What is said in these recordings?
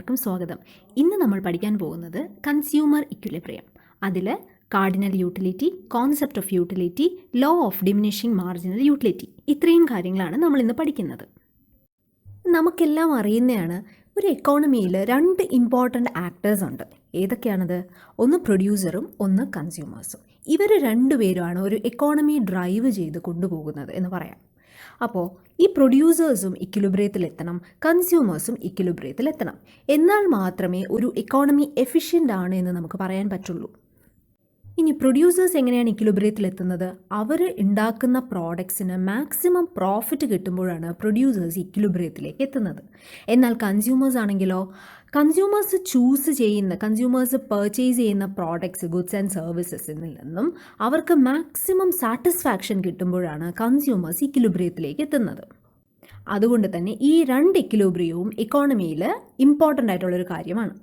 എല്ലാവർക്കും സ്വാഗതം. ഇന്ന് നമ്മൾ പഠിക്കാൻ പോകുന്നത് കൺസ്യൂമർ ഇക്വിലിബ്രിയം. അതിൽ cardinal utility, concept of utility, law of diminishing marginal utility, ഇത്രയും കാര്യങ്ങളാണ് നമ്മൾ ഇന്ന് പഠിക്കുന്നത്. നമുക്കെല്ലാം അറിയുന്നതാണ്, ഒരു എക്കോണമിയിൽ രണ്ട് ഇമ്പോർട്ടൻ്റ് ആക്ടേഴ്സ് ഉണ്ട്. ഏതൊക്കെയാണത്? ഒന്ന് പ്രൊഡ്യൂസറും ഒന്ന് കൺസ്യൂമേഴ്സും. ഇവർ രണ്ടുപേരുമാണ് ഒരു എക്കോണമി ഡ്രൈവ് ചെയ്ത് കൊണ്ടുപോകുന്നത് എന്ന് പറയാം. അപ്പോൾ ഈ പ്രൊഡ്യൂസേഴ്സും ഇക്വിലിബ്രിയത്തിലെത്തണം, കൺസ്യൂമേഴ്സും ഇക്വിലിബ്രിയത്തിലെത്തണം. എന്നാൽ മാത്രമേ ഒരു എക്കോണമി എഫിഷ്യൻ്റ് ആണ് എന്ന് നമുക്ക് പറയാൻ പറ്റുള്ളൂ. ഇനി പ്രൊഡ്യൂസേഴ്സ് എങ്ങനെയാണ് ഇക്വിലിബ്രിയത്തിലെത്തുന്നത്? അവർ ഉണ്ടാക്കുന്ന പ്രോഡക്ട്സിന് മാക്സിമം പ്രോഫിറ്റ് കിട്ടുമ്പോഴാണ് പ്രൊഡ്യൂസേഴ്സ് ഇക്വിലിബ്രിയത്തിലേക്ക് എത്തുന്നത്. എന്നാൽ കൺസ്യൂമേഴ്സ് ആണെങ്കിലോ, കൺസ്യൂമേഴ്സ് പർച്ചേസ് ചെയ്യുന്ന പ്രോഡക്ട്സ്, ഗുഡ്സ് ആൻഡ് സർവീസസിൽ നിന്നും അവർക്ക് മാക്സിമം സാറ്റിസ്ഫാക്ഷൻ കിട്ടുമ്പോഴാണ് കൺസ്യൂമേഴ്സ് ഇക്വിലിബ്രിയത്തിലേക്ക് എത്തുന്നത്. അതുകൊണ്ട് തന്നെ ഈ രണ്ട് ഇക്വിലിബ്രിയവും എക്കോണമിയിൽ ഇമ്പോർട്ടൻ്റ് ആയിട്ടുള്ളൊരു കാര്യമാണ്.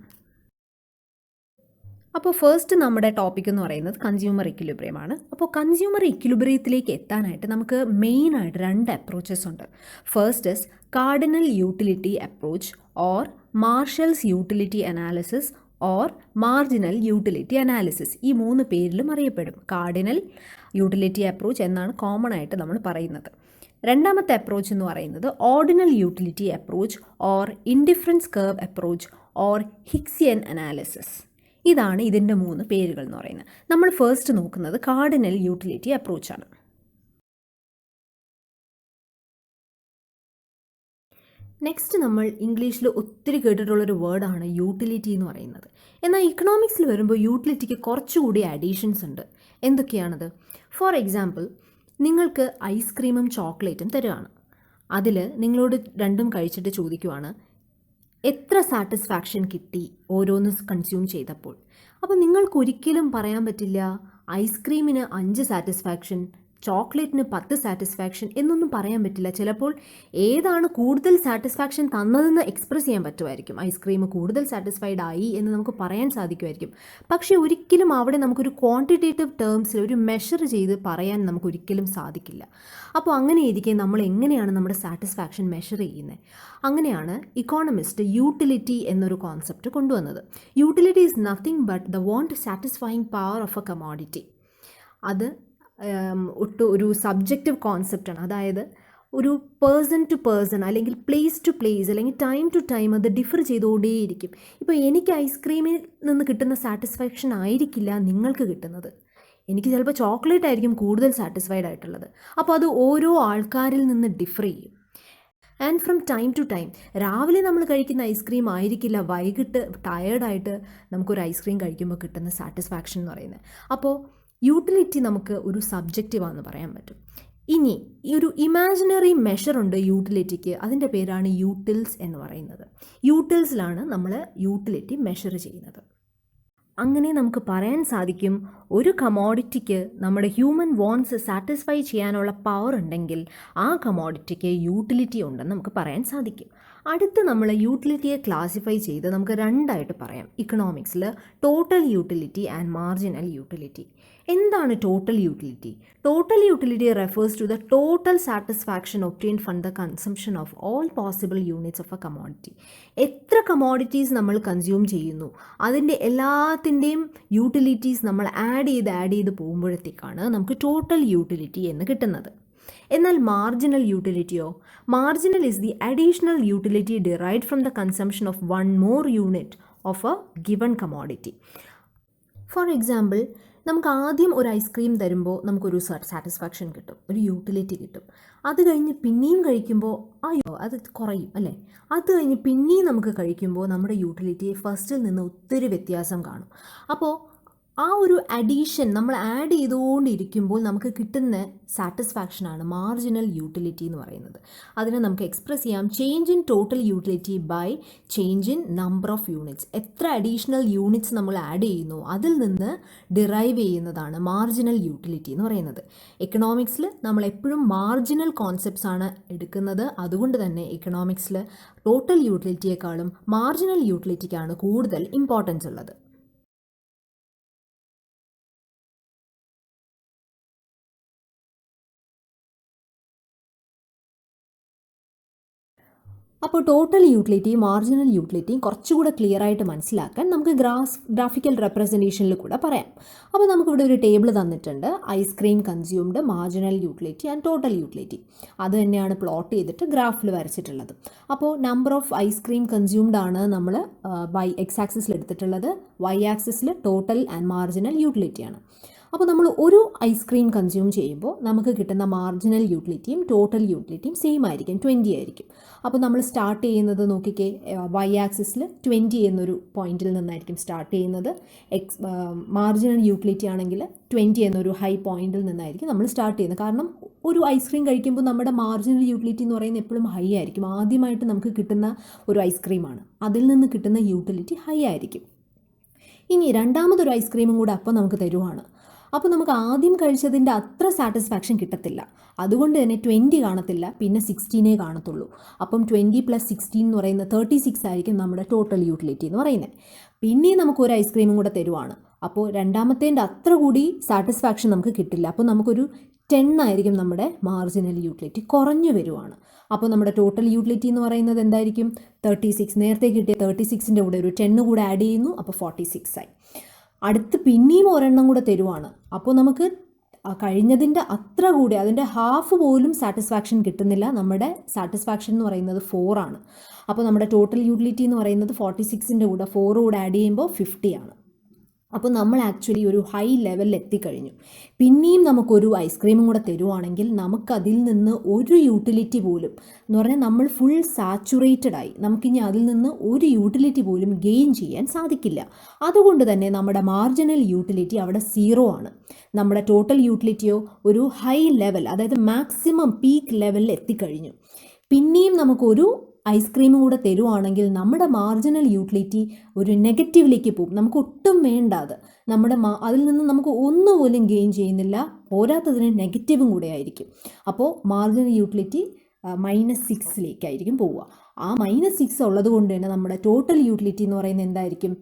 അപ്പോൾ ഫസ്റ്റ് നമ്മുടെ ടോപ്പിക് എന്ന് പറയുന്നത് കൺസ്യൂമർ ഇക്വിലിബ്രിയമാണ്. അപ്പോൾ കൺസ്യൂമർ ഇക്വിലിബ്രിയത്തിലേക്ക് എത്താനായിട്ട് നമുക്ക് മെയിനായിട്ട് രണ്ട് അപ്രോച്ചസ് ഉണ്ട്. First is cardinal utility approach or marshals utility analysis or marginal utility analysis. ഈ മൂന്ന് പേരിലും അറിയപ്പെടും. കാർഡിനൽ യൂട്ടിലിറ്റി അപ്രോച്ച് എന്നാണ് കോമൺ ആയിട്ട് നമ്മൾ പറയുന്നത്. രണ്ടാമത്തെ അപ്രോച്ച് എന്ന് പറയുന്നത് ordinal utility approach or indifference curve approach or ഹിക്സിയൻ analysis. ഇതാണ് ഇതിൻ്റെ മൂന്ന് പേരുകൾ എന്ന് പറയുന്നത്. നമ്മൾ ഫസ്റ്റ് നോക്കുന്നത് കാർഡിനൽ യൂട്ടിലിറ്റി അപ്രോച്ചാണ്. നെക്സ്റ്റ് നമ്മൾ ഇംഗ്ലീഷിൽ ഒത്തിരി കേട്ടിട്ടുള്ളൊരു വേർഡാണ് യൂട്ടിലിറ്റി എന്ന് പറയുന്നത്. എന്നാൽ ഇക്കണോമിക്സിൽ വരുമ്പോൾ യൂട്ടിലിറ്റിക്ക് കുറച്ചുകൂടി അഡീഷൻസ് ഉണ്ട്. എന്തൊക്കെയാണത്? ഫോർ എക്സാമ്പിൾ, നിങ്ങൾക്ക് ഐസ്ക്രീമും ചോക്ലേറ്റും തരുവാണ്. അതിൽ നിങ്ങളോട് രണ്ടും കഴിച്ചിട്ട് ചോദിക്കുവാണ്, എത്ര സാറ്റിസ്ഫാക്ഷൻ കിട്ടി ഓരോന്ന് കൺസ്യൂം ചെയ്തപ്പോൾ? അപ്പോൾ നിങ്ങൾക്കൊരിക്കലും പറയാൻ പറ്റില്ല ഐസ്ക്രീമിന് 5 സാറ്റിസ്ഫാക്ഷൻ, ചോക്ലേറ്റിന് 10 സാറ്റിസ്ഫാക്ഷൻ എന്നൊന്നും പറയാൻ പറ്റില്ല. ചിലപ്പോൾ ഏതാണ് കൂടുതൽ സാറ്റിസ്ഫാക്ഷൻ തന്നതെന്ന് എക്സ്പ്രസ് ചെയ്യാൻ പറ്റുമായിരിക്കും. ഐസ്ക്രീം കൂടുതൽ സാറ്റിസ്ഫൈഡ് ആയി എന്ന് നമുക്ക് പറയാൻ സാധിക്കുമായിരിക്കും. പക്ഷേ ഒരിക്കലും അവിടെ നമുക്കൊരു ക്വാണ്ടിറ്റേറ്റീവ് ടേംസിൽ ഒരു മെഷർ ചെയ്ത് പറയാൻ നമുക്കൊരിക്കലും സാധിക്കില്ല. അപ്പോൾ അങ്ങനെ ഇരിക്കെ നമ്മൾ എങ്ങനെയാണ് നമ്മുടെ സാറ്റിസ്ഫാക്ഷൻ മെഷർ ചെയ്യുന്നത്? അങ്ങനെയാണ് ഇക്കോണമിസ്റ്റ് യൂട്ടിലിറ്റി എന്നൊരു കോൺസെപ്റ്റ് കൊണ്ടുവന്നത്. Utility is nothing but the want satisfying power of a commodity. അത് ഒരു സബ്ജക്റ്റീവ് കോൺസെപ്റ്റാണ്. അതായത് ഒരു പേഴ്സൺ ടു പേഴ്സൺ അല്ലെങ്കിൽ പ്ലേസ് ടു പ്ലേസ് അല്ലെങ്കിൽ ടൈം ടു ടൈം അത് ഡിഫർ ചെയ്തുകൊണ്ടേയിരിക്കും. ഇപ്പോൾ എനിക്ക് ഐസ്ക്രീമിൽ നിന്ന് കിട്ടുന്ന സാറ്റിസ്ഫാക്ഷൻ ആയിരിക്കില്ല നിങ്ങൾക്ക് കിട്ടുന്നത്. എനിക്ക് ചിലപ്പോൾ ചോക്ലേറ്റ് ആയിരിക്കും കൂടുതൽ സാറ്റിസ്ഫൈഡ് ആയിട്ടുള്ളത്. അപ്പോൾ അത് ഓരോ ആൾക്കാരിൽ നിന്ന് ഡിഫർ ചെയ്യും. And from time to time, രാവിലെ നമ്മൾ കഴിക്കുന്ന ഐസ്ക്രീം ആയിരിക്കില്ല വൈകിട്ട് ടയേർഡായിട്ട് നമുക്കൊരു ഐസ്ക്രീം കഴിക്കുമ്പോൾ കിട്ടുന്ന സാറ്റിസ്ഫാക്ഷൻ എന്ന് പറയുന്നത്. അപ്പോൾ യൂട്ടിലിറ്റി നമുക്ക് ഒരു സബ്ജക്റ്റീവാണെന്ന് പറയാൻ പറ്റും. ഇനി ഈ ഒരു ഇമാജിനറി മെഷറുണ്ട് യൂട്ടിലിറ്റിക്ക്. അതിൻ്റെ പേരാണ് യൂട്ടിൽസ് എന്ന് പറയുന്നത്. യൂട്ടിൽസിലാണ് നമ്മൾ യൂട്ടിലിറ്റി മെഷർ ചെയ്യുന്നത്. അങ്ങനെ നമുക്ക് പറയാൻ സാധിക്കും, ഒരു കമോഡിറ്റിക്ക് നമ്മുടെ ഹ്യൂമൻ വോൺസ് സാറ്റിസ്ഫൈ ചെയ്യാനുള്ള പവർ ഉണ്ടെങ്കിൽ ആ കമോഡിറ്റിക്ക് യൂട്ടിലിറ്റി ഉണ്ടെന്ന് നമുക്ക് പറയാൻ സാധിക്കും. അടുത്ത് നമ്മൾ യൂട്ടിലിറ്റിയെ ക്ലാസിഫൈ ചെയ്ത് നമുക്ക് രണ്ടായിട്ട് പറയാം. ഇക്കണോമിക്സിൽ total utility and marginal utility. എന്താണ് total utility? Total utility refers to the total satisfaction obtained from the consumption of all possible units of a commodity. എത്ര കമോഡിറ്റീസ് നമ്മൾ കൺസ്യൂം ചെയ്യുന്നു അതിൻ്റെ എല്ലാത്തിൻ്റെയും യൂട്ടിലിറ്റീസ് നമ്മൾ ആഡ് ചെയ്ത് പോകുമ്പോഴത്തേക്കാണ് നമുക്ക് ടോട്ടൽ യൂട്ടിലിറ്റി എന്ന് കിട്ടുന്നത്. എന്നാൽ മാർജിനൽ യൂട്ടിലിറ്റിയോ? Marginal is the additional utility derived from the consumption of one more unit of a given commodity. For example, നമുക്ക് ആദ്യം ഒരു ഐസ്ക്രീം തരുമ്പോൾ നമുക്കൊരു സാറ്റിസ്ഫാക്ഷൻ കിട്ടും, ഒരു യൂട്ടിലിറ്റി കിട്ടും. അത് കഴിഞ്ഞ് പിന്നെയും കഴിക്കുമ്പോൾ അത് കുറയും അല്ലേ? അത് കഴിഞ്ഞ് പിന്നെയും നമുക്ക് കഴിക്കുമ്പോൾ നമ്മുടെ യൂട്ടിലിറ്റി ഫസ്റ്റിൽ നിന്ന് ഒത്തിരി വ്യത്യാസം കാണും. അപ്പോൾ ആ ഒരു അഡീഷൻ നമ്മൾ ആഡ് ചെയ്തുകൊണ്ടിരിക്കുമ്പോൾ നമുക്ക് കിട്ടുന്ന സാറ്റിസ്ഫാക്ഷനാണ് മാർജിനൽ യൂട്ടിലിറ്റി എന്ന് പറയുന്നത്. അതിനെ നമുക്ക് എക്സ്പ്രസ് ചെയ്യാം change in total utility by change in number of units. എത്ര അഡീഷണൽ യൂണിറ്റ്സ് നമ്മൾ ആഡ് ചെയ്യുന്നു അതിൽ നിന്ന് ഡിറൈവ് ചെയ്യുന്നതാണ് മാർജിനൽ യൂട്ടിലിറ്റി എന്ന് പറയുന്നത്. എക്കണോമിക്സിൽ നമ്മൾ എപ്പോഴും മാർജിനൽ കോൺസെപ്റ്റ്സ് ആണ് എടുക്കുന്നത്. അതുകൊണ്ട് തന്നെ എക്കണോമിക്സിൽ ടോട്ടൽ യൂട്ടിലിറ്റിയേക്കാളും മാർജിനൽ യൂട്ടിലിറ്റിക്കാണ് കൂടുതൽ ഇമ്പോർട്ടൻസ് ഉള്ളത്. അപ്പോൾ ടോട്ടൽ യൂട്ടിലിറ്റി മാർജിനൽ യൂട്ടിലിറ്റിയും കുറച്ചുകൂടെ ക്ലിയർ ആയിട്ട് മനസ്സിലാക്കാൻ നമുക്ക് ഗ്രാഫിക്കൽ റെപ്രസെൻറ്റേഷനിൽ കൂടെ പറയാം. അപ്പോൾ നമുക്കിവിടെ ഒരു ടേബിൾ തന്നിട്ടുണ്ട്, ice cream consumed, marginal utility and total utility. അത് തന്നെയാണ് പ്ലോട്ട് ചെയ്തിട്ട് ഗ്രാഫിൽ വരച്ചിട്ടുള്ളത്. അപ്പോൾ നമ്പർ ഓഫ് ഐസ്ക്രീം കൺസ്യൂംഡ് ആണ് നമ്മൾ എക്സ് ആക്സിസിൽ എടുത്തിട്ടുള്ളത്, വൈ ആക്സിസിൽ ടോട്ടൽ ആൻഡ് മാർജിനൽ യൂട്ടിലിറ്റിയാണ്. അപ്പോൾ നമ്മൾ ഒരു ഐസ്ക്രീം കൺസ്യൂം ചെയ്യുമ്പോൾ നമുക്ക് കിട്ടുന്ന മാർജിനൽ യൂട്ടിലിറ്റിയും ടോട്ടൽ യൂട്ടിലിറ്റിയും സെയിം ആയിരിക്കും, 20 ആയിരിക്കും. അപ്പോൾ നമ്മൾ സ്റ്റാർട്ട് ചെയ്യുന്നത് നോക്കിക്കേ, വൈ ആക്സിസിൽ 20 എന്നൊരു പോയിന്റിൽ നിന്നായിരിക്കും സ്റ്റാർട്ട് ചെയ്യുന്നത്. മാർജിനൽ യൂട്ടിലിറ്റി ആണെങ്കിൽ 20 എന്നൊരു ഹൈ പോയിന്റിൽ നിന്നായിരിക്കും നമ്മൾ സ്റ്റാർട്ട് ചെയ്യുന്നത്. കാരണം ഒരു ഐസ്ക്രീം കഴിക്കുമ്പോൾ നമ്മുടെ മാർജിനൽ യൂട്ടിലിറ്റി എന്ന് പറയുന്നത് എപ്പോഴും ഹൈ ആയിരിക്കും. ആദ്യമായിട്ട് നമുക്ക് കിട്ടുന്ന ഒരു ഐസ്ക്രീമാണ്, അതിൽ നിന്ന് കിട്ടുന്ന യൂട്ടിലിറ്റി ഹൈ ആയിരിക്കും. ഇനി രണ്ടാമതൊരു ഐസ്ക്രീമും കൂടെ അപ്പം നമുക്ക് തരുവാണ്. അപ്പോൾ നമുക്ക് ആദ്യം കഴിച്ചതിൻ്റെ അത്ര സാറ്റിസ്ഫാക്ഷൻ കിട്ടത്തില്ല. അതുകൊണ്ട് തന്നെ 20 കാണത്തില്ല, പിന്നെ 16 കാണത്തുള്ളൂ. അപ്പം 20 + 16 എന്ന് പറയുന്നത് 36 ആയിരിക്കും നമ്മുടെ ടോട്ടൽ യൂട്ടിലിറ്റി എന്ന് പറയുന്നത്. പിന്നെ നമുക്ക് ഒരു ഐസ്ക്രീമും കൂടെ തരുവാണ്. അപ്പോൾ രണ്ടാമത്തേൻ്റെ അത്ര കൂടി സാറ്റിസ്ഫാക്ഷൻ നമുക്ക് കിട്ടില്ല. അപ്പോൾ നമുക്കൊരു 10 ആയിരിക്കും നമ്മുടെ മാർജിനൽ യൂട്ടിലിറ്റി, കുറഞ്ഞു വരുവാണ്. അപ്പോൾ നമ്മുടെ ടോട്ടൽ യൂട്ടിലിറ്റി എന്ന് പറയുന്നത് എന്തായിരിക്കും? 36. നേരത്തെ കിട്ടിയ 36ൻ്റെ കൂടെ ഒരു 10 കൂടെ ആഡ് ചെയ്യുന്നു, അപ്പോൾ 46 ആയി. അടുത്ത് പിന്നെയും ഒരെണ്ണം കൂടെ തരുവാണ്. അപ്പോൾ നമുക്ക് കഴിഞ്ഞതിൻ്റെ അത്ര കൂടി, അതിൻ്റെ ഹാഫ് പോലും സാറ്റിസ്ഫാക്ഷൻ കിട്ടുന്നില്ല. നമ്മുടെ സാറ്റിസ്ഫാക്ഷൻ എന്ന് പറയുന്നത് 4 ആണ്. അപ്പോൾ നമ്മുടെ ടോട്ടൽ യൂട്ടിലിറ്റി എന്ന് പറയുന്നത് 46ൻ്റെ കൂടെ 4 കൂടെ ആഡ് ചെയ്യുമ്പോൾ 50 ആണ്. അപ്പോൾ നമ്മൾ ആക്ച്വലി ഒരു ഹൈ ലെവലിൽ എത്തിക്കഴിഞ്ഞു. പിന്നെയും നമുക്കൊരു ഐസ്ക്രീമും കൂടെ തരുവാണെങ്കിൽ നമുക്കതിൽ നിന്ന് ഒരു യൂട്ടിലിറ്റി പോലും, എന്ന് പറഞ്ഞാൽ നമ്മൾ ഫുൾ സാച്ചുറേറ്റഡ് ആയി, നമുക്കിനി അതിൽ നിന്ന് ഒരു യൂട്ടിലിറ്റി പോലും ഗെയിൻ ചെയ്യാൻ സാധിക്കില്ല. അതുകൊണ്ട് തന്നെ നമ്മുടെ മാർജിനൽ യൂട്ടിലിറ്റി അവിടെ 0 ആണ്. നമ്മുടെ ടോട്ടൽ യൂട്ടിലിറ്റിയോ ഒരു ഹൈ ലെവൽ, അതായത് മാക്സിമം പീക്ക് ലെവലിൽ എത്തിക്കഴിഞ്ഞു. പിന്നെയും നമുക്കൊരു ഐസ്ക്രീമും കൂടെ തരുവാണെങ്കിൽ നമ്മുടെ മാർജിനൽ യൂട്ടിലിറ്റി ഒരു നെഗറ്റീവിലേക്ക് പോകും. നമുക്ക് ഒട്ടും വേണ്ടാതെ അതിൽ നിന്ന് നമുക്ക് ഒന്നുപോലും ഗെയിൻ ചെയ്യുന്നില്ല, പോരാത്തതിന് നെഗറ്റീവും കൂടെ ആയിരിക്കും. അപ്പോൾ മാർജിനൽ യൂട്ടിലിറ്റി -6ലേക്കായിരിക്കും പോവുക. ആ -6 ഉള്ളത് കൊണ്ട് തന്നെ നമ്മുടെ ടോട്ടൽ യൂട്ടിലിറ്റി എന്ന് പറയുന്നത് എന്തായിരിക്കും?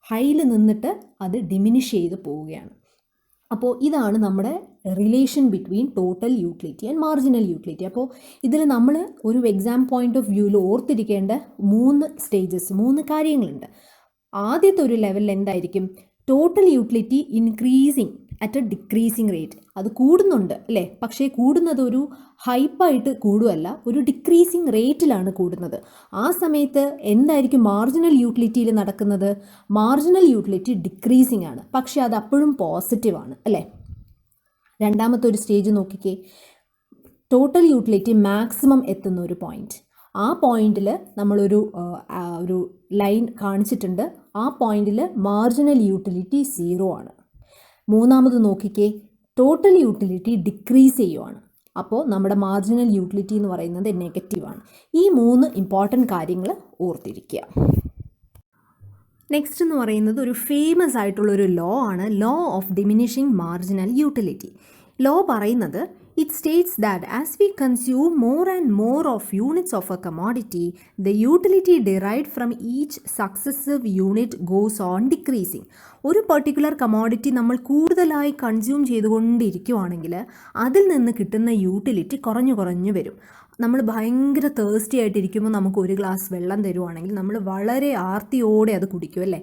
ഹൈയിൽ നിന്നിട്ട് അത് ഡിമിനിഷ് ചെയ്ത് പോവുകയാണ്. അപ്പോൾ ഇതാണ് നമ്മുടെ relation between total utility and marginal utility. അപ്പോൾ ഇതിൽ നമ്മൾ ഒരു എക്സാം പോയിന്റ് ഓഫ് വ്യൂവിൽ ഓർത്തിരിക്കേണ്ട 3 സ്റ്റേജസ്, 3 കാര്യങ്ങളുണ്ട്. ആദ്യത്തെ ഒരു ലെവലിൽ എന്തായിരിക്കും? Total utility increasing at A decreasing rate. അത് കൂടുന്നുണ്ട് അല്ലേ, പക്ഷേ കൂടുന്നത് ഒരു ഹൈപ്പായിട്ട് കൂടുകയല്ല, ഒരു ഡിക്രീസിങ് റേറ്റിലാണ് കൂടുന്നത്. ആ സമയത്ത് എന്തായിരിക്കും മാർജിനൽ യൂട്ടിലിറ്റിയിൽ നടക്കുന്നത്? മാർജിനൽ യൂട്ടിലിറ്റി ഡിക്രീസിങ് ആണ്, പക്ഷേ അത് അപ്പോഴും പോസിറ്റീവാണ് അല്ലേ. രണ്ടാമത്തെ ഒരു സ്റ്റേജ് നോക്കിക്കേ, ടോട്ടൽ യൂട്ടിലിറ്റി മാക്സിമം എത്തുന്ന ഒരു പോയിന്റ്. ആ പോയിന്റിൽ നമ്മളൊരു ലൈൻ കാണിച്ചിട്ടുണ്ട്. ആ പോയിന്റിൽ മാർജിനൽ യൂട്ടിലിറ്റി 0 ആണ്. മൂന്നാമത് നോക്കിക്കേ, ടോട്ടൽ യൂട്ടിലിറ്റി ഡിക്രീസ് ചെയ്യുവാണ്. അപ്പോൾ നമ്മുടെ മാർജിനൽ യൂട്ടിലിറ്റി എന്ന് പറയുന്നത് നെഗറ്റീവാണ്. ഈ 3 ഇമ്പോർട്ടൻറ്റ് കാര്യങ്ങൾ ഓർത്തിരിക്കുക. നെക്സ്റ്റ് എന്ന് പറയുന്നത് ഒരു ഫേമസ് ആയിട്ടുള്ളൊരു ലോ ആണ്, law of diminishing marginal utility. Law പറയുന്നത് it states that as we consume more and more of units of a commodity, the utility derived from each successive unit goes on decreasing. ഒരു particular commodity നമ്മൾ കൂടുതലായി consume ചെയ്തുകൊണ്ടിരിക്കുകയാണെങ്കിൽ അതിൽ നിന്ന് കിട്ടുന്ന utility കുറഞ്ഞു വരും. നമ്മൾ ഭയങ്കര തേഴ്സ്റ്റി ആയിട്ടിരിക്കുമ്പോൾ നമുക്ക് ഒരു ഗ്ലാസ് വെള്ളം തരുവാണെങ്കിൽ നമ്മൾ വളരെ ആർത്തിയോടെ അത് കുടിക്കും അല്ലേ.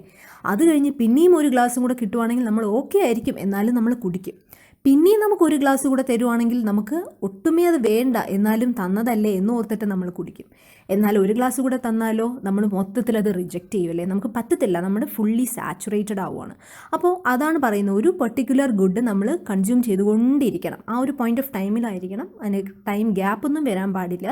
അത് കഴിഞ്ഞ് പിന്നെയും ഒരു ഗ്ലാസും കൂടെ കിട്ടുവാണെങ്കിൽ നമ്മൾ ഓക്കെ ആയിരിക്കും, എന്നാലും നമ്മൾ കുടിക്കും. പിന്നെയും നമുക്ക് ഒരു ഗ്ലാസ് കൂടെ തരുവാണെങ്കിൽ നമുക്ക് ഒട്ടുമേ അത് വേണ്ട, എന്നാലും തന്നതല്ലേ എന്ന് ഓർത്തിട്ട് നമ്മൾ കുടിക്കും. എന്നാൽ ഒരു ഗ്ലാസ് കൂടെ തന്നാലോ നമ്മൾ മൊത്തത്തിൽ അത് റിജക്റ്റ് ചെയ്യുമല്ലേ, നമുക്ക് പറ്റത്തില്ല, നമ്മൾ ഫുള്ളി സാച്ചുറേറ്റഡ് ആവുകയാണ്. അപ്പോൾ അതാണ് പറയുന്നത്, ഒരു പെർട്ടിക്കുലർ ഗുഡ് നമ്മൾ കൺസ്യൂം ചെയ്തുകൊണ്ടിരിക്കണം. ആ ഒരു പോയിന്റ് ഓഫ് ടൈമിലായിരിക്കണം, അതിന് ടൈം ഗ്യാപ്പൊന്നും വരാൻ പാടില്ല.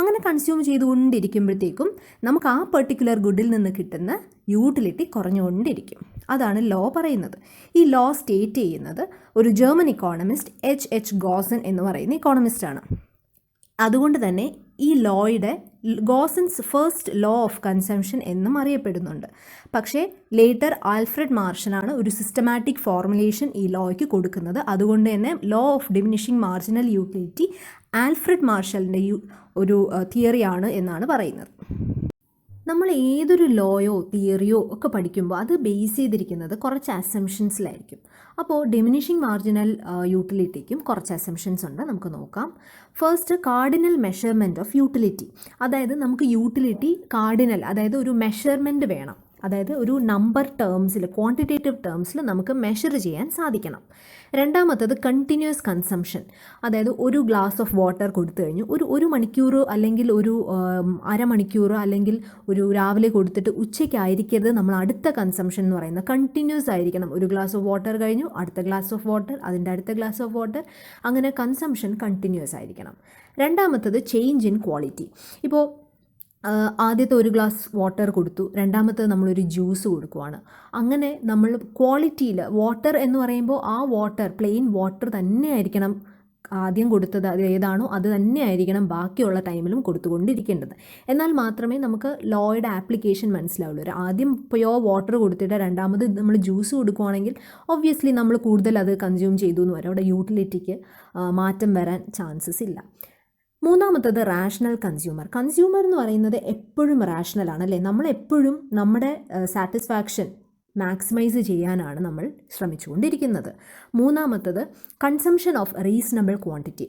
അങ്ങനെ കൺസ്യൂം ചെയ്തുകൊണ്ടിരിക്കുമ്പോഴത്തേക്കും നമുക്ക് ആ പെർട്ടിക്കുലർ ഗുഡിൽ നിന്ന് കിട്ടുന്ന യൂട്ടിലിറ്റി കുറഞ്ഞുകൊണ്ടിരിക്കും. അതാണ് ലോ പറയുന്നത്. ഈ ലോ സ്റ്റേറ്റ് ചെയ്യുന്നത് ഒരു ജർമ്മൻ ഇക്കോണമിസ്റ്റ് H.H. ഗോസൻ എന്ന് പറയുന്ന ഇക്കോണമിസ്റ്റാണ്. അതുകൊണ്ട് തന്നെ ഈ ലോയുടെ ഗോസൻസ് ഫസ്റ്റ് ലോ ഓഫ് കൺസംഷൻ എന്നും അറിയപ്പെടുന്നുണ്ട്. പക്ഷേ ലേറ്റർ ആൽഫ്രഡ് മാർഷലാണ് ഒരു സിസ്റ്റമാറ്റിക് ഫോർമുലേഷൻ ഈ ലോയ്ക്ക് കൊടുക്കുന്നത്. അതുകൊണ്ട് തന്നെ law of diminishing marginal utility Alfred മാർഷലിൻ്റെ ഒരു തിയറിയാണ് എന്നാണ് പറയുന്നത്. നമ്മൾ ഏതൊരു ലോയോ തിയറിയോ ഒക്കെ പഠിക്കുമ്പോൾ അത് ബേസ് ചെയ്തിരിക്കുന്നത് കുറച്ച് അസംഷൻസിലായിരിക്കും. അപ്പോൾ ഡിമിനിഷിങ് മാർജിനൽ യൂട്ടിലിറ്റിക്കും കുറച്ച് അസംഷൻസ് ഉണ്ട്, നമുക്ക് നോക്കാം. First, cardinal measurement of utility. അതായത് നമുക്ക് യൂട്ടിലിറ്റി കാർഡിനൽ, അതായത് ഒരു മെഷർമെൻറ്റ് വേണം. അതായത് ഒരു നമ്പർ ടേംസിൽ, ക്വാണ്ടിറ്റേറ്റീവ് ടേംസിൽ നമുക്ക് മെഷർ ചെയ്യാൻ സാധിക്കണം. രണ്ടാമത്തത് കണ്ടിന്യൂസ് കൺസംഷൻ. അതായത് ഒരു ഗ്ലാസ് ഓഫ് വാട്ടർ കൊടുത്തു കഴിഞ്ഞു, ഒരു മണിക്കൂർ അല്ലെങ്കിൽ ഒരു അരമണിക്കൂർ അല്ലെങ്കിൽ ഒരു രാവിലെ കൊടുത്തിട്ട് ഉച്ചയ്ക്കായിരിക്കരുത് നമ്മൾ അടുത്ത കൺസംഷൻ എന്ന് പറയുന്നത്. കണ്ടിന്യൂസ് ആയിരിക്കണം. ഒരു ഗ്ലാസ് ഓഫ് വാട്ടർ കഴിഞ്ഞു, അടുത്ത ഗ്ലാസ് ഓഫ് വാട്ടർ, അതിൻ്റെ അടുത്ത ഗ്ലാസ് ഓഫ് വാട്ടർ, അങ്ങനെ കൺസംഷൻ കണ്ടിന്യൂസ് ആയിരിക്കണം. രണ്ടാമത്തത് ചേഞ്ച് ഇൻ ക്വാളിറ്റി. ഇപ്പോൾ ആദ്യത്തെ ഒരു ഗ്ലാസ് വാട്ടർ കൊടുത്തു, രണ്ടാമത്തേത് നമ്മളൊരു ജ്യൂസ് കൊടുക്കുവാണ്. അങ്ങനെ നമ്മൾ ക്വാളിറ്റിയിൽ, വാട്ടർ എന്ന് പറയുമ്പോൾ ആ വാട്ടർ, പ്ലെയിൻ വാട്ടർ തന്നെ ആയിരിക്കണം ആദ്യം കൊടുത്തത്, അത് ഏതാണോ അത് തന്നെ ആയിരിക്കണം ബാക്കിയുള്ള ടൈമിലും കൊടുത്തുകൊണ്ടിരിക്കേണ്ടത്. എന്നാൽ മാത്രമേ നമുക്ക് ലോയുടെ ആപ്ലിക്കേഷൻ മനസ്സിലാവുള്ളൂ. ഒരു ആദ്യം പ്യോർ വാട്ടർ കൊടുത്തിട്ട് രണ്ടാമത് നമ്മൾ ജ്യൂസ് കൊടുക്കുവാണെങ്കിൽ ഒബ്വിയസ്ലി നമ്മൾ കൂടുതൽ അത് കൺസ്യൂം ചെയ്തു എന്ന് വരും. അവിടെ യൂട്ടിലിറ്റിക്ക് മാറ്റം വരാൻ ചാൻസസ് ഇല്ല. മൂന്നാമത്തത് റാഷണൽ കൺസ്യൂമർ. കൺസ്യൂമർ എന്ന് പറയുന്നത് എപ്പോഴും റാഷണൽ ആണ്, അല്ലേ? നമ്മളെപ്പോഴും നമ്മുടെ സാറ്റിസ്ഫാക്ഷൻ മാക്സിമൈസ് ചെയ്യാനാണ് നമ്മൾ ശ്രമിച്ചുകൊണ്ടിരിക്കുന്നത്. മൂന്നാമത്തത് consumption of reasonable quantity.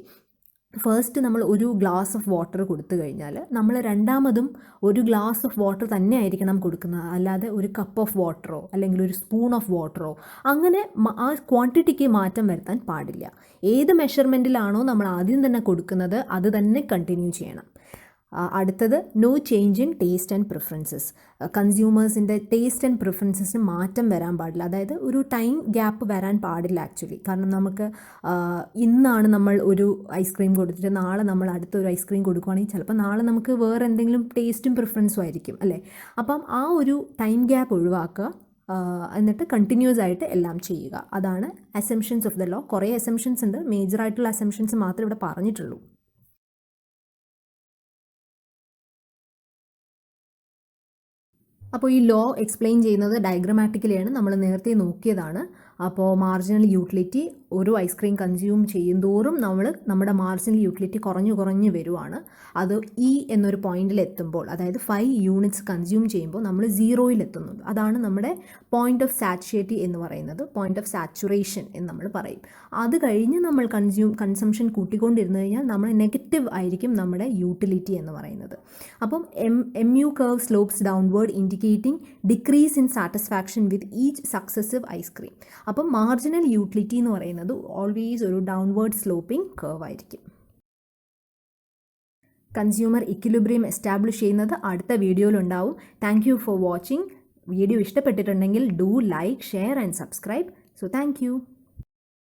First നമ്മൾ ഒരു ഗ്ലാസ് ഓഫ് വാട്ടർ കൊടുത്തു കഴിഞ്ഞാൽ നമ്മൾ രണ്ടാമതും ഒരു ഗ്ലാസ് ഓഫ് വാട്ടർ തന്നെ ആയിരിക്കണം കൊടുക്കുന്നത്, അല്ലാതെ ഒരു കപ്പ് ഓഫ് വാട്ടറോ അല്ലെങ്കിൽ ഒരു സ്പൂൺ ഓഫ് വാട്ടറോ അങ്ങനെ ആ ക്വാണ്ടിറ്റിക്ക് മാറ്റം വരുത്താൻ പാടില്ല. ഏത് മെഷർമെൻറ്റിലാണോ നമ്മൾ ആദ്യം തന്നെ കൊടുക്കുന്നത് അത് തന്നെ കണ്ടിന്യൂ ചെയ്യണം. അടുത്തത് no change in taste and preferences. കൺസ്യൂമേഴ്സിൻ്റെ ടേസ്റ്റ് ആൻഡ് പ്രിഫറൻസസിന് മാറ്റം വരാൻ പാടില്ല. അതായത് ഒരു ടൈം ഗ്യാപ്പ് വരാൻ പാടില്ല ആക്ച്വലി. കാരണം നമുക്ക് ഇന്നാണ് നമ്മൾ ഒരു ഐസ്ക്രീം കൊടുത്തിട്ട് നാളെ നമ്മൾ അടുത്തൊരു ഐസ്ക്രീം കൊടുക്കുകയാണെങ്കിൽ ചിലപ്പോൾ നാളെ നമുക്ക് വേറെ എന്തെങ്കിലും ടേസ്റ്റും പ്രിഫറൻസും ആയിരിക്കും, അല്ലേ? അപ്പം ആ ഒരു ടൈം ഗ്യാപ്പ് ഒഴിവാക്കുക, എന്നിട്ട് കണ്ടിന്യൂസ് ആയിട്ട് എല്ലാം ചെയ്യുക. അതാണ് അസംഷൻസ് ഓഫ് ദ ലോ. കുറേ അസംഷൻസ് ഉണ്ട്, മേജറായിട്ടുള്ള അസംഷൻസ് മാത്രമേ ഇവിടെ പറഞ്ഞിട്ടുള്ളൂ. അപ്പോൾ ഈ ലോ എക്സ്പ്ലെയിൻ ചെയ്യുന്നത് ഡയഗ്രമാറ്റിക്കലിയാണ്, നമ്മൾ നേരത്തെ നോക്കിയതാണ്. അപ്പോൾ മാർജിനൽ യൂട്ടിലിറ്റി ഒരു ഐസ്ക്രീം കൺസ്യൂം ചെയ്യുന്തോറും നമ്മുടെ മാർജിനൽ യൂട്ടിലിറ്റി കുറഞ്ഞു വരുവാണ്. അത് ഇ എന്നൊരു പോയിന്റിൽ എത്തുമ്പോൾ, അതായത് 5 യൂണിറ്റ്സ് കൺസ്യൂം ചെയ്യുമ്പോൾ നമ്മൾ 0-ൽ എത്തുന്നുണ്ട്. അതാണ് നമ്മുടെ പോയിന്റ് ഓഫ് സാച്ചുറേറ്റി എന്ന് പറയുന്നത്, പോയിന്റ് ഓഫ് സാച്ചുറേഷൻ എന്ന് നമ്മൾ പറയും. അത് കഴിഞ്ഞ് നമ്മൾ കൺസംഷൻ കൂട്ടിക്കൊണ്ടിരുന്നു കഴിഞ്ഞാൽ നമ്മൾ നെഗറ്റീവ് ആയിരിക്കും നമ്മുടെ യൂട്ടിലിറ്റി എന്ന് പറയുന്നത്. അപ്പം MU curve slopes downward indicating decrease in satisfaction with each successive ice cream. അപ്പം മാർജിനൽ യൂട്ടിലിറ്റി എന്ന് പറയുന്നത് ഓൾവേസ് ഒരു ഡൗൺവേർഡ് സ്ലോപ്പിംഗ് കർവ് ആയിരിക്കും. കൺസ്യൂമർ ഇക്വിലിബ്രിയം എസ്റ്റാബ്ലിഷ് ചെയ്യുന്നത് അടുത്ത വീഡിയോയിലുണ്ടാവും. Thank you for watching. Video ഇഷ്ടപ്പെട്ടിട്ടുണ്ടെങ്കിൽ do like, share and subscribe. So thank U.